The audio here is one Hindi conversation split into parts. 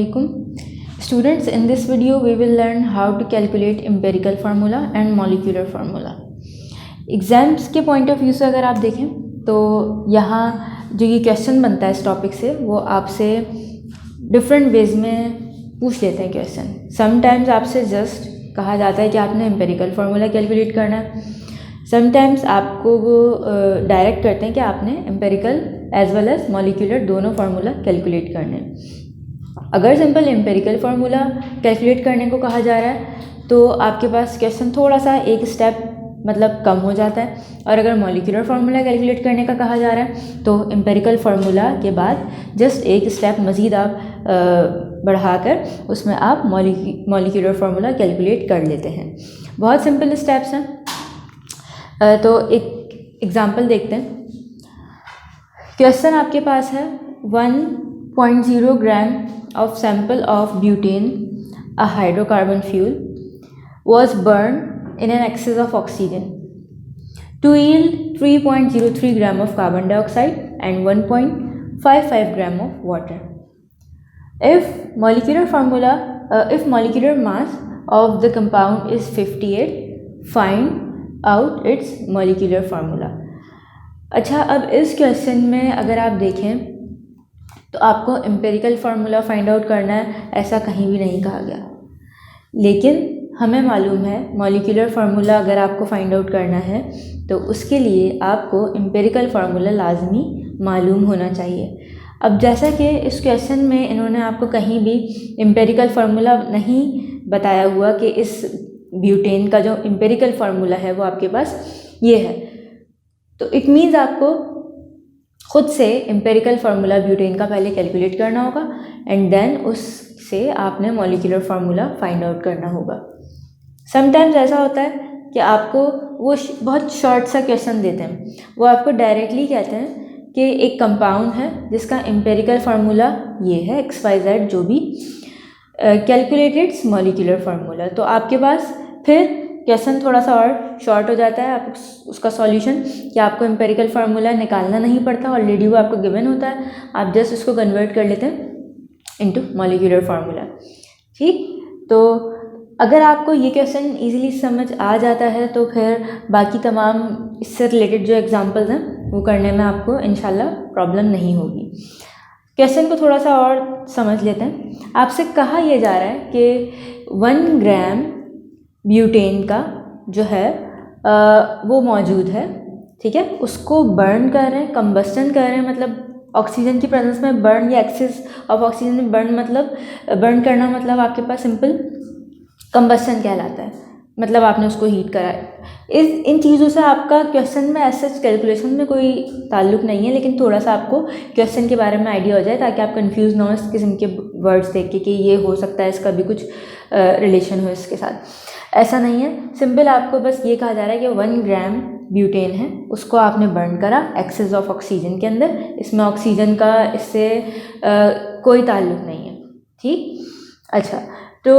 Assalamualaikum. Students, in this video we will learn how to calculate empirical formula and molecular formula. Exams के पॉइंट ऑफ व्यू से अगर आप देखें तो यहाँ जो ये क्वेश्चन बनता है इस टॉपिक से वो आपसे डिफरेंट वेज में पूछ लेते हैं क्वेश्चन. समटाइम्स आपसे जस्ट कहा जाता है कि आपने एम्पेरिकल फार्मूला कैलकुलेट करना है. समटाइम्स आपको वो डायरेक्ट करते हैं कि आपने empirical as well as molecular दोनों फार्मूला कैलकुलेट करने हैं. अगर सिंपल एम्पेरिकल फार्मूला कैलकुलेट करने को कहा जा रहा है तो आपके पास क्वेश्चन थोड़ा सा एक स्टेप मतलब कम हो जाता है, और अगर मॉलिक्यूलर फार्मूला कैलकुलेट करने का कहा जा रहा है तो एम्पेरिकल फार्मूला के बाद जस्ट एक स्टेप मज़ीद आप बढ़ाकर उसमें आप मॉलिक्यूलर फार्मूला कैलकुलेट कर लेते हैं. बहुत सिंपल स्टेप्स हैं. तो एक एग्जांपल देखते हैं. क्वेश्चन आपके पास है 1.0 gram of sample of butane a hydrocarbon fuel was burned in an excess of oxygen to yield 3.03 gram of carbon dioxide and 1.55 gram of water. If molecular mass of the compound is 58, find out its molecular formula. अच्छा, अब इस क्वेश्चन में अगर आप देखें तो आपको एम्पेरिकल फार्मूला फाइंड आउट करना है, ऐसा कहीं भी नहीं कहा गया. लेकिन हमें मालूम है मॉलिक्यूलर फार्मूला अगर आपको फाइंड आउट करना है तो उसके लिए आपको एम्पेरिकल फार्मूला लाजमी मालूम होना चाहिए. अब जैसा कि इस क्वेश्चन में इन्होंने आपको कहीं भी एम्पेरिकल फार्मूला नहीं बताया हुआ कि इस ब्यूटेन का जो एम्पेरिकल फार्मूला है वो आपके पास ये है, तो इट मीन्स आपको खुद से एम्पेरिकल फार्मूला ब्यूटेन का पहले कैलकुलेट करना होगा एंड देन उससे आपने मॉलिक्यूलर फार्मूला फाइंड आउट करना होगा. समटाइम्स ऐसा होता है कि आपको वो बहुत शॉर्ट सा क्वेश्चन देते हैं, वो आपको डायरेक्टली कहते हैं कि एक कंपाउंड है जिसका एम्पेरिकल फार्मूला ये है XYZ जो भी, कैलकुलेट इट्स मॉलिक्यूलर फार्मूला. तो आपके पास फिर क्वेश्चन थोड़ा सा और शॉर्ट हो जाता है. आप उसका सॉल्यूशन कि आपको एम्पेरिकल फार्मूला निकालना नहीं पड़ता, ऑलरेडी वो आपको गिवन होता है, आप जस्ट उसको कन्वर्ट कर लेते हैं इनटू मॉलिक्यूलर फार्मूला. ठीक, तो अगर आपको ये क्वेश्चन इजीली समझ आ जाता है तो फिर बाकी तमाम इससे रिलेटेड जो एग्जांपल्स हैं वो करने में आपको इंशाल्लाह प्रॉब्लम नहीं होगी. क्वेश्चन को थोड़ा सा और समझ लेते हैं. आपसे कहा यह जा रहा है कि 1 ग्राम ब्यूटेन का जो है वो मौजूद है, ठीक है, उसको बर्न कर रहे हैं, कंबस्टन कर रहे हैं, मतलब ऑक्सीजन की प्रेजेंस में बर्न या एक्सेस ऑफ ऑक्सीजन में बर्न, मतलब बर्न करना मतलब आपके पास सिंपल कंबस्टन कहलाता है, मतलब आपने उसको हीट करा है. इन चीज़ों से आपका क्वेश्चन में ऐसे कैलकुलेशन में कोई ताल्लुक़ नहीं है, लेकिन थोड़ा सा आपको क्वेश्चन के बारे में आइडिया हो जाए ताकि आप कंफ्यूज ना हो इस किस्म के वर्ड्स देख के कि ये हो सकता है इसका भी कुछ रिलेशन हो इसके साथ. ऐसा नहीं है, सिंपल आपको बस ये कहा जा रहा है कि 1 ग्राम ब्यूटेन है, उसको आपने बर्न करा एक्सेस ऑफ ऑक्सीजन के अंदर. इसमें ऑक्सीजन का इससे कोई ताल्लुक़ नहीं है. ठीक, अच्छा, तो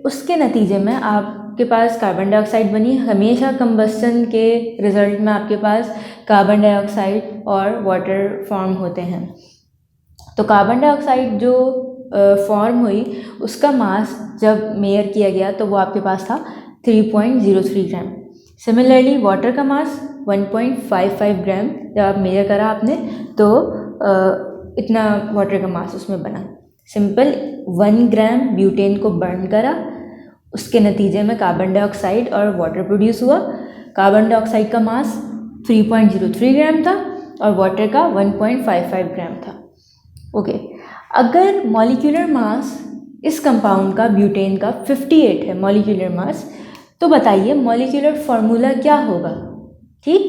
उसके नतीजे में आपके पास कार्बन डाइऑक्साइड बनी. हमेशा कंबस्टन के रिज़ल्ट में आपके पास कार्बन डाइऑक्साइड और वाटर फॉर्म होते हैं. तो कार्बन डाइऑक्साइड जो फॉर्म हुई उसका मास जब मेयर किया गया तो वो आपके पास था 3.03 ग्राम. सिमिलरली वाटर का मास 1.55 ग्राम जब आप मेयर करा आपने तो इतना वाटर का मास उसमें बना. सिंपल 1 ग्राम ब्यूटेन को बर्न करा, उसके नतीजे में कार्बन डाइऑक्साइड और वाटर प्रोड्यूस हुआ. कार्बन डाइऑक्साइड का मास 3.03 ग्राम था और वाटर का 1.55 ग्राम था. ओके, अगर मॉलिक्यूलर मास इस कंपाउंड का ब्यूटेन का 58 है मॉलिक्यूलर मास, तो बताइए मॉलिक्यूलर फार्मूला क्या होगा. ठीक,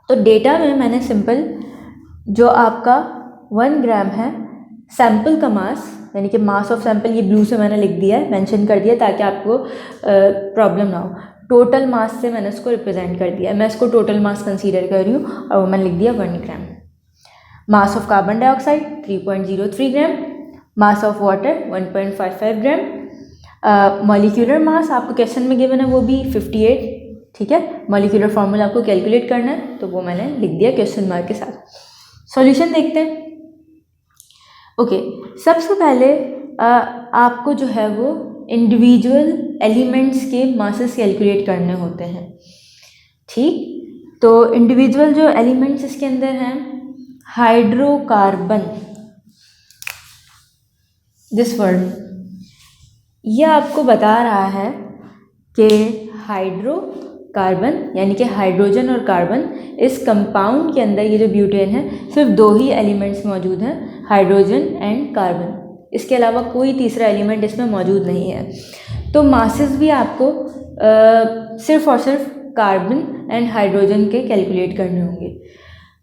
तो डेटा में मैंने सिंपल जो आपका 1 ग्राम है सैंपल का मास यानी कि मास ऑफ सैंपल, ये ब्लू से मैंने लिख दिया है, मेंशन कर दिया ताकि आपको प्रॉब्लम ना हो. टोटल मास से मैंने इसको रिप्रेजेंट कर दिया है, मैं इसको टोटल मास कंसीडर कर रही हूँ और वो मैंने लिख दिया 1 gram. Mass of carbon dioxide 3.03 gram, mass of water 1.55 gram. Molecular mass आपको क्वेश्चन में गिवन है वो भी 58. ठीक है, मॉलिक्यूलर फार्मूला आपको कैलकुलेट करना है तो वो मैंने लिख दिया क्वेश्चन मार्क के साथ. सॉल्यूशन देखते हैं. ओके, सबसे पहले आपको जो है वो इंडिविजुअल एलिमेंट्स के मासेस कैलकुलेट करने होते हैं। ठीक, तो इंडिविजुअल जो एलिमेंट्स इसके अंदर हैं, हाइड्रोकार्बन, दिस वर्ड, यह आपको बता रहा है कि हाइड्रोकार्बन यानी कि हाइड्रोजन और कार्बन, इस कंपाउंड के अंदर ये जो ब्यूटेन है सिर्फ दो ही एलिमेंट्स मौजूद हैं, हाइड्रोजन एंड कार्बन, इसके अलावा कोई तीसरा एलिमेंट इसमें मौजूद नहीं है। तो मासेस भी आपको सिर्फ और सिर्फ कार्बन एंड हाइड्रोजन के कैलकुलेट करने होंगे।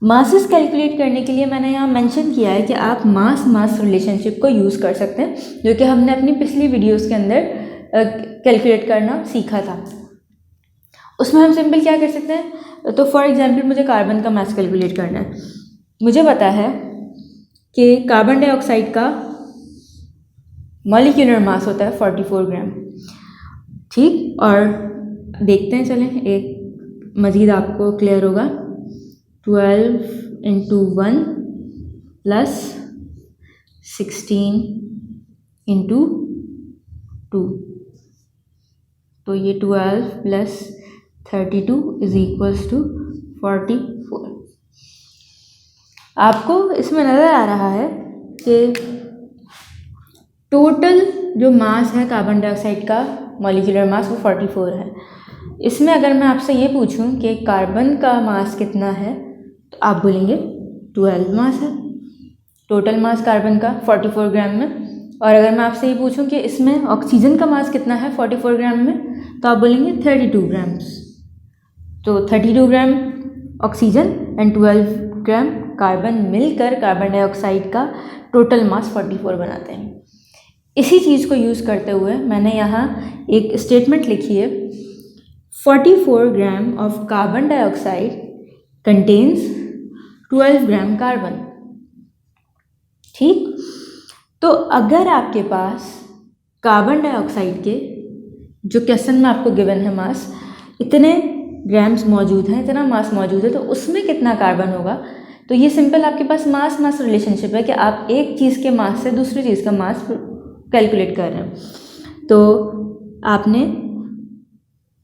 मासेस कैलकुलेट करने के लिए मैंने यहाँ मेंशन किया है कि आप मास मास रिलेशनशिप को यूज़ कर सकते हैं, जो कि हमने अपनी पिछली वीडियोस के अंदर कैलकुलेट करना सीखा था। उसमें हम सिंपल क्या कर सकते हैं, तो फॉर एग्जांपल मुझे कार्बन का मास कैलकुलेट करना है। मुझे पता है कि कार्बन डाइऑक्साइड का मॉलिक्यूलर मास होता है 44 ग्राम। ठीक, और देखते हैं, चलें एक मज़ीद आपको क्लियर होगा। 12 × 1 + 16 × 2, तो ये 12 + 32 = 44। आपको इसमें नज़र आ रहा है कि टोटल जो मास है कार्बन डाइऑक्साइड का मॉलिक्यूलर मास वो 44 है। इसमें अगर मैं आपसे ये पूछूं कि कार्बन का मास कितना है, तो आप बोलेंगे 12 मास है, टोटल मास कार्बन का 44 ग्राम में। और अगर मैं आपसे ये पूछूं कि इसमें ऑक्सीजन का मास कितना है 44 ग्राम में, तो आप बोलेंगे 32 ग्राम्स। तो 32 gram oxygen and 12 gram carbon मिलकर कार्बन डाइऑक्साइड का टोटल मास 44 बनाते हैं। इसी चीज़ को यूज़ करते हुए मैंने यहाँ एक स्टेटमेंट लिखी है, 44 gram of carbon dioxide contains 12 gram carbon. ठीक, तो अगर आपके पास कार्बन डाइऑक्साइड के जो क्वेश्चन में आपको गिवन है मास, इतने ग्राम्स मौजूद हैं, इतना मास मौजूद है, तो उसमें कितना कार्बन होगा, तो ये सिंपल आपके पास मास मास रिलेशनशिप है कि आप एक चीज़ के मास से दूसरी चीज़ का मास कैलकुलेट कर रहे हैं। तो आपने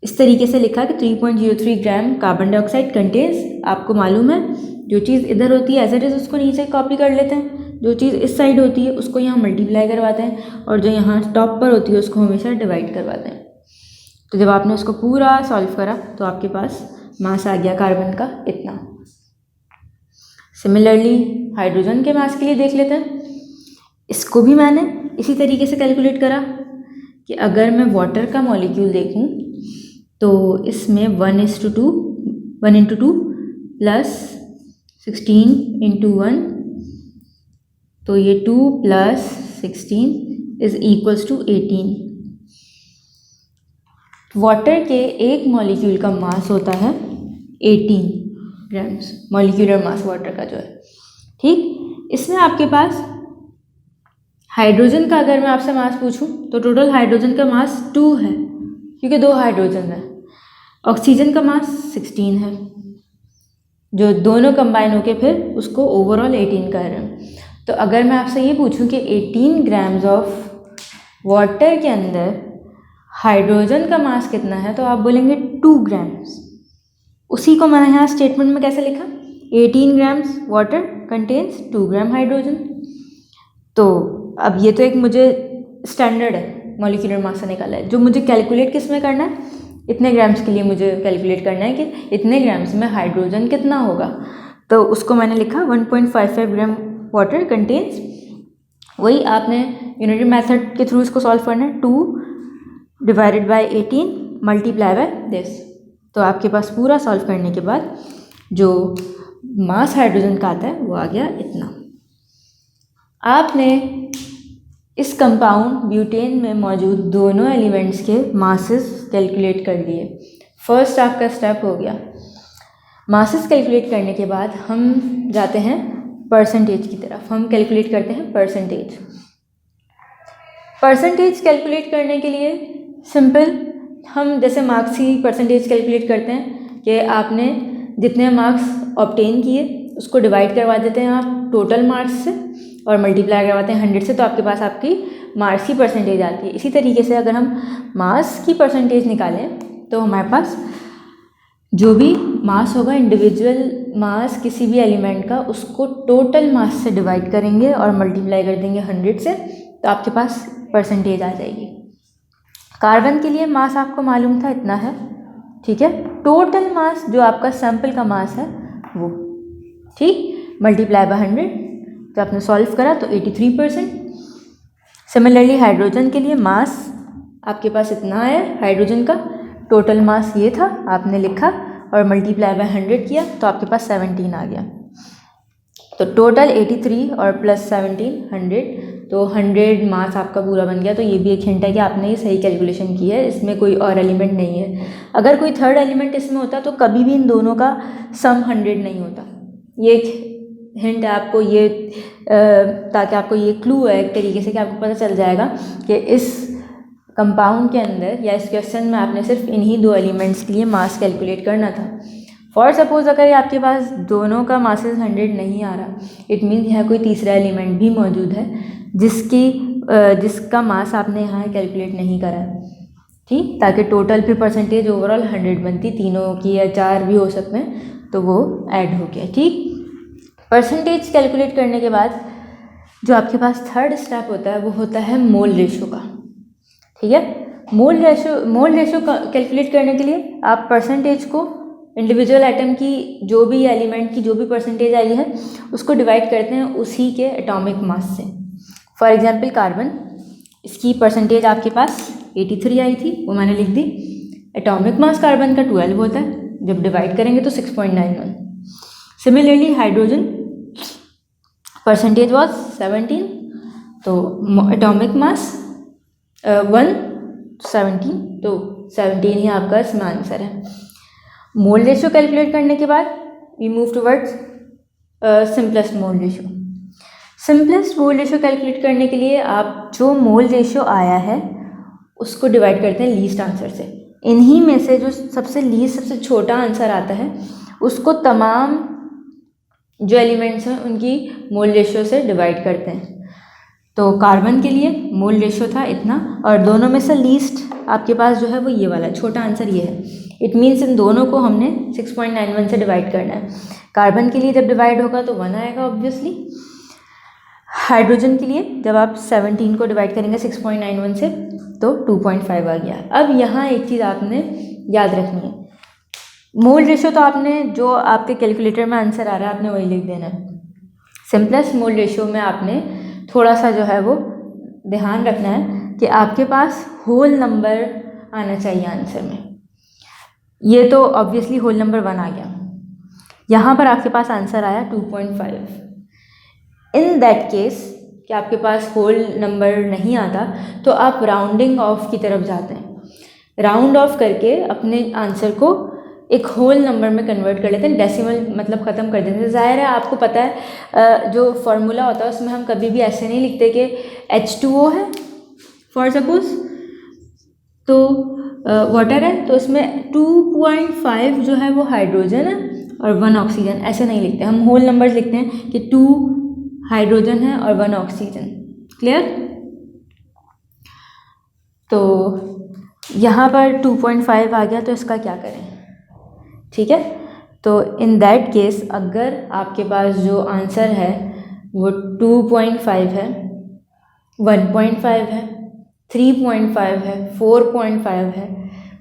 इस तरीके से लिखा कि 3.03 ग्राम कार्बन डाइऑक्साइड कंटेन्स, आपको मालूम है जो चीज़ इधर होती है एज इट इज़ उसको नीचे कॉपी कर लेते हैं, जो चीज़ इस साइड होती है उसको यहाँ मल्टीप्लाई करवाते हैं, और जो यहाँ टॉप पर होती है उसको हमेशा डिवाइड करवाते हैं। तो जब आपने उसको पूरा सॉल्व करा तो आपके पास मास आ गया कार्बन का इतना। सिमिलरली हाइड्रोजन के मास के लिए देख लेते हैं। इसको भी मैंने इसी तरीके से कैलकुलेट करा कि अगर मैं वाटर का मॉलिक्यूल देखूं तो इसमें 1:2 + 16 × 1, तो ये 2 + 16 = 18। वाटर के एक मॉलिक्यूल का मास होता है 18 ग्राम्स, मॉलिक्यूलर मास वाटर का जो है। ठीक, इसमें आपके पास हाइड्रोजन का अगर मैं आपसे मास पूछूं तो टोटल हाइड्रोजन का मास 2 है, क्योंकि 2 हाइड्रोजन है। ऑक्सीजन का मास 16 है, जो दोनों कंबाइन होके फिर उसको ओवरऑल 18 कर रहे हैं। तो अगर मैं आपसे ये पूछूं कि 18 ग्राम्स ऑफ वाटर के अंदर हाइड्रोजन का मास कितना है, तो आप बोलेंगे 2 ग्राम्स। उसी को मैंने यहाँ स्टेटमेंट में कैसे लिखा, 18 grams water contains 2 gram hydrogen. तो अब ये तो एक मुझे स्टैंडर्ड है मॉलिक्यूलर मास से निकाला है, जो मुझे कैलकुलेट किस में करना है, इतने ग्राम्स के लिए मुझे कैलकुलेट करना है कि इतने ग्राम्स में हाइड्रोजन कितना होगा। तो उसको मैंने लिखा 1.55 ग्राम वाटर कंटेन्स, वही आपने यूनिटरी मेथड के थ्रू इसको सॉल्व करना है, 2 / 18 × दिस। तो आपके पास पूरा सॉल्व करने के बाद जो मास हाइड्रोजन का आता है वो आ गया इतना। आपने इस कंपाउंड ब्यूटेन में मौजूद दोनों एलिमेंट्स के मासेस कैलकुलेट कर लिए। फर्स्ट आपका स्टेप हो गया। मासेस कैलकुलेट करने के बाद हम जाते हैं परसेंटेज की तरफ, हम कैलकुलेट करते हैं परसेंटेज। परसेंटेज कैलकुलेट करने के लिए सिंपल हम जैसे मार्क्स की परसेंटेज कैलकुलेट करते हैं कि आपने जितने मार्क्स ऑब्टेन किए उसको डिवाइड करवा देते हैं आप टोटल मार्क्स से, और मल्टीप्लाई करवाते हैं 100 से तो आपके पास आपकी मास की परसेंटेज आती है। इसी तरीके से अगर हम मास की परसेंटेज निकालें तो हमारे पास जो भी मास होगा, इंडिविजुअल मास किसी भी एलिमेंट का, उसको टोटल मास से डिवाइड करेंगे और मल्टीप्लाई कर देंगे 100 से, तो आपके पास परसेंटेज आ जाएगी। कार्बन के लिए मास आपको मालूम था इतना है, ठीक है। टोटल मास जो आपका सैंपल का मास है वो, ठीक, मल्टीप्लाई बाय 100, तो आपने सॉल्व करा तो 83%। सिमिलरली हाइड्रोजन के लिए मास आपके पास इतना है, हाइड्रोजन का टोटल मास ये था, आपने लिखा और मल्टीप्लाई बाय 100 किया तो आपके पास 17 आ गया। तो टोटल 83 और प्लस 17 100, तो 100 मास आपका पूरा बन गया। तो ये भी एक हिंट है कि आपने ये सही कैलकुलेशन की है, इसमें कोई और एलिमेंट नहीं है। अगर कोई थर्ड एलिमेंट इसमें होता तो कभी भी इन दोनों का सम 100 नहीं होता। ये एक हिंट है आपको, ये ताकि आपको ये क्लू है एक तरीके से कि आपको पता चल जाएगा कि इस कंपाउंड के अंदर या इस क्वेश्चन में आपने सिर्फ इन्हीं दो एलिमेंट्स के लिए मास कैलकुलेट करना था। फॉर सपोज अगर आपके पास दोनों का मासेस 100 नहीं आ रहा, इट मीन्स यहाँ कोई तीसरा एलिमेंट भी मौजूद है जिसका मास आपने यहाँ कैलकुलेट नहीं करा है, ठीक, ताकि टोटल फिर परसेंटेज ओवरऑल 100 बनती, तीनों की या 4 भी हो सकते हैं, तो वो ऐड हो गया, ठीक। परसेंटेज कैलकुलेट करने के बाद जो आपके पास थर्ड स्टेप होता है वो होता है मोल रेशो का, ठीक है। मोल रेशो कैलकुलेट करने के लिए आप परसेंटेज को इंडिविजुअल एटम की जो भी एलिमेंट की जो भी परसेंटेज आई है उसको डिवाइड करते हैं उसी के एटॉमिक मास से। फॉर एग्जांपल कार्बन, इसकी परसेंटेज आपके पास 83 आई थी, वो मैंने लिख दी। एटॉमिक मास कार्बन का 12 होता है, जब डिवाइड करेंगे तो 6.91। सिमिलरली हाइड्रोजन परसेंटेज वॉज 17, तो एटॉमिक मास 117, तो 17 ही आपका इसमें आंसर है। मोल रेशो कैलकुलेट करने के बाद we move towards simplest mole ratio. Simplest mole ratio calculate करने के लिए आप जो मोल रेशो आया है उसको डिवाइड करते हैं लीस्ट आंसर से। इन्हीं में से जो सबसे लीस्ट, सबसे छोटा आंसर आता है उसको तमाम जो एलिमेंट्स हैं उनकी मोल रेशो से डिवाइड करते हैं। तो कार्बन के लिए मोल रेशो था इतना, और दोनों में से लीस्ट आपके पास जो है वो ये वाला छोटा आंसर ये है। इट मीन्स इन दोनों को हमने 6.91 से डिवाइड करना है। कार्बन के लिए जब डिवाइड होगा तो 1 आएगा ऑब्वियसली। हाइड्रोजन के लिए जब आप 17 को डिवाइड करेंगे 6.91 से तो 2.5 आ गया। अब यहाँ एक चीज़ आपने याद रखनी है, मोल रेशो तो आपने जो आपके कैलकुलेटर में आंसर आ रहा है आपने वही लिख देना है। सिंपलेस्ट मोल रेशो में आपने थोड़ा सा जो है वो ध्यान रखना है कि आपके पास होल नंबर आना चाहिए आंसर में। ये तो ऑब्वियसली होल नंबर 1 आ गया, यहाँ पर आपके पास आंसर आया 2.5। इन दैट केस कि आपके पास होल नंबर नहीं आता तो आप राउंडिंग ऑफ की तरफ जाते हैं। राउंड ऑफ करके अपने आंसर को एक होल नंबर में कन्वर्ट कर लेते हैं, डेसिमल मतलब ख़त्म कर देते हैं। ज़ाहिर है आपको पता है जो फार्मूला होता है उसमें हम कभी भी ऐसे नहीं लिखते कि H2O है फॉर सपोज, तो वाटर है, तो उसमें 2.5 जो है वो हाइड्रोजन है और 1 ऑक्सीजन, ऐसे नहीं लिखते हम। होल नंबर्स लिखते हैं कि 2 हाइड्रोजन है और 1 ऑक्सीजन। क्लियर? तो यहाँ पर 2.5 आ गया, तो इसका क्या करें? ठीक है, तो इन दैट केस अगर आपके पास जो आंसर है वो 2.5 है, 1.5 है, 3.5 है, 4.5 है,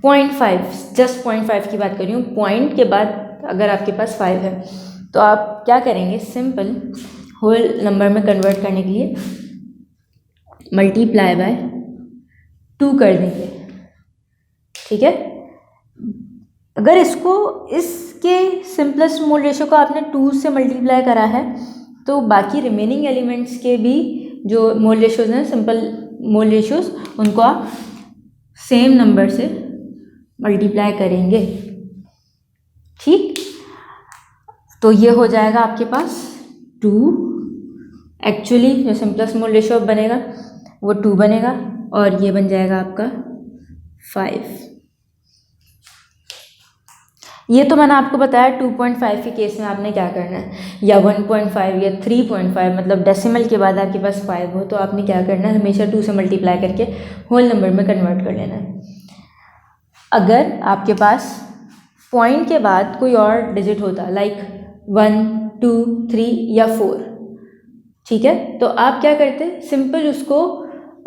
0.5, जस्ट 0.5 की बात कर रही हूँ, पॉइंट के बाद अगर आपके पास 5 है तो आप क्या करेंगे? सिंपल होल नंबर में कन्वर्ट करने के लिए मल्टीप्लाई बाय 2 कर देंगे। ठीक है, अगर इसके सिंपलेस्ट मोल रेशो को आपने 2 से मल्टीप्लाई करा है तो बाकी रिमेनिंग एलिमेंट्स के भी जो मोल रेशोज़ हैं, सिंपल मोल रेशोज़, उनको आप सेम नंबर से मल्टीप्लाई करेंगे। ठीक, तो ये हो जाएगा आपके पास 2। एक्चुअली जो सिंपलेस्ट मोल रेशो बनेगा वो 2 बनेगा और ये बन जाएगा आपका 5। ये तो मैंने आपको बताया 2.5 के केस में आपने क्या करना है, या 1.5 या 3.5, मतलब डेसिमल के बाद आपके पास 5 हो तो आपने क्या करना है, हमेशा 2 से मल्टीप्लाई करके होल नंबर में कन्वर्ट कर लेना है। अगर आपके पास पॉइंट के बाद कोई और डिजिट होता, लाइक 1, 2, 3 या 4, ठीक है, तो आप क्या करते, सिंपल उसको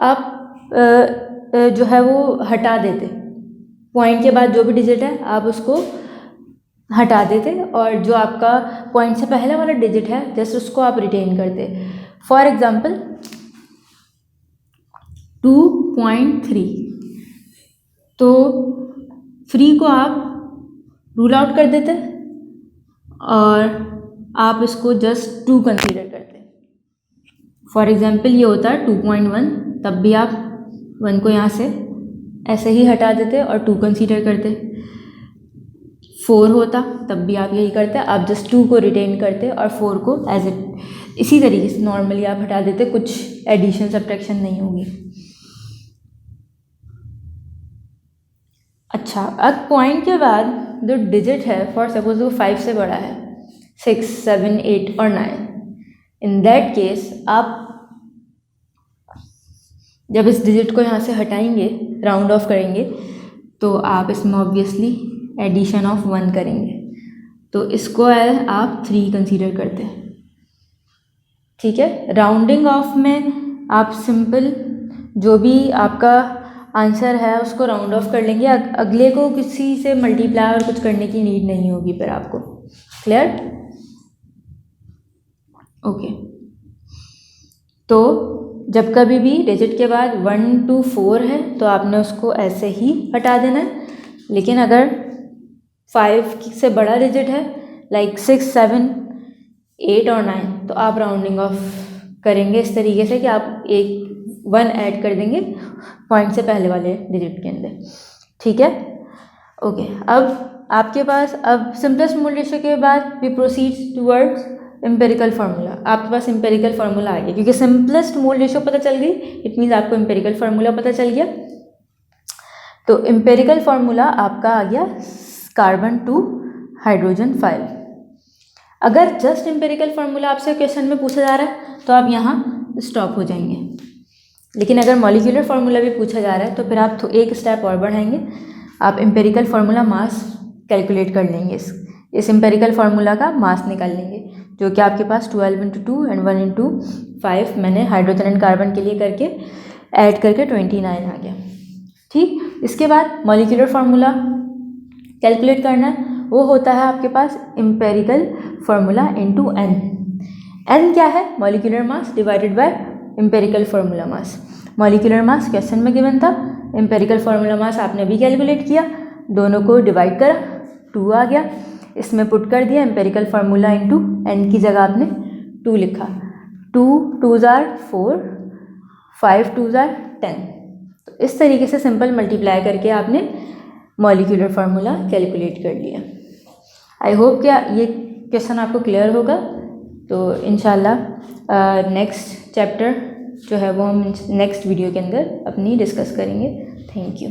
आप जो है वो हटा देते। पॉइंट के बाद जो भी डिजिट है आप उसको हटा देते, और जो आपका पॉइंट से पहले वाला डिजिट है जस्ट उसको आप रिटेन करते। फॉर एग्जांपल 2.3, तो 3 को आप रूल आउट कर देते और आप इसको जस्ट 2 कंसीडर करते। फॉर एग्जांपल ये होता है 2.1, तब भी आप 1 को यहाँ से ऐसे ही हटा देते और 2 कंसीडर करते। 4 होता तब भी आप यही करते, आप जस्ट 2 को रिटेन करते और 4 को एज इट इसी तरीके से नॉर्मली आप हटा देते, कुछ एडिशन सब्ट्रैक्शन नहीं होगी। अच्छा, अब पॉइंट के बाद जो डिजिट है, फॉर सपोज वो 5 से बड़ा है, 6, 7, 8 और 9, इन दैट केस आप जब इस डिजिट को यहाँ से हटाएंगे, राउंड ऑफ करेंगे, तो आप इसमें ऑब्वियसली एडिशन ऑफ 1 करेंगे, तो इसको आप 3 कंसीडर करते हैं, ठीक है। राउंडिंग ऑफ में आप सिंपल जो भी आपका आंसर है उसको राउंड ऑफ कर लेंगे, अगले को किसी से मल्टीप्लाई और कुछ करने की नीड नहीं होगी फिर आपको। क्लियर? ओके, तो जब कभी भी डिजिट के बाद 1 to 4 है तो आपने उसको ऐसे ही हटा देना है, लेकिन अगर 5 से बड़ा डिजिट है लाइक 6, 7, 8 और 9, तो आप राउंडिंग ऑफ करेंगे इस तरीके से कि आप एक 1 ऐड कर देंगे पॉइंट से पहले वाले डिजिट के अंदर, ठीक है। ओके, अब आपके पास अब सिंपलेस्ट मोल रेशियो के बाद we proceed towards empirical formula. आपके पास एम्पेरिकल फार्मूला आ गया, क्योंकि सिंपलेस्ट मोल रेशियो पता चल गई, इट मीन्स आपको एम्पेरिकल फार्मूला पता चल गया। तो एम्पेरिकल फार्मूला आपका आ गया कार्बन 2 हाइड्रोजन 5। अगर जस्ट एम्पेरिकल फार्मूला आपसे क्वेश्चन में पूछा जा रहा है तो आप यहाँ स्टॉप हो जाएंगे, लेकिन अगर मॉलिक्यूलर फार्मूला भी पूछा जा रहा है तो फिर आप एक स्टेप और बढ़ाएंगे, आप एम्पेरिकल फार्मूला मास कैलकुलेट कर लेंगे, इस एम्पेरिकल फार्मूला का मास निकाल लेंगे, जो कि आपके पास 12 × 2 एंड 1 × 5 मैंने हाइड्रोजन एंड कार्बन के लिए करके ऐड करके 29 आ गया, ठीक। इसके बाद मॉलिक्यूलर फार्मूला कैलकुलेट करना है, वो होता है आपके पास empirical formula into n. N क्या है? Molecular mass divided by empirical formula mass. Molecular mass question में गिवन था, एम्पेरिकल फार्मूला मास आपने भी कैलकुलेट किया, दोनों को डिवाइड करा, 2 आ गया, इसमें पुट कर दिया एम्पेरिकल फार्मूला इनटू एन की जगह आपने 2 लिखा, 2 2s are 4, 5 2s are 10। तो इस तरीके से सिंपल मल्टीप्लाई करके आपने मॉलिक्यूलर फार्मूला कैलकुलेट कर लिया। आई होप क्या ये क्वेश्चन आपको क्लियर होगा। तो इंशाल्लाह नेक्स्ट चैप्टर जो है वो हम नेक्स्ट वीडियो के अंदर अपनी डिस्कस करेंगे। Thank you.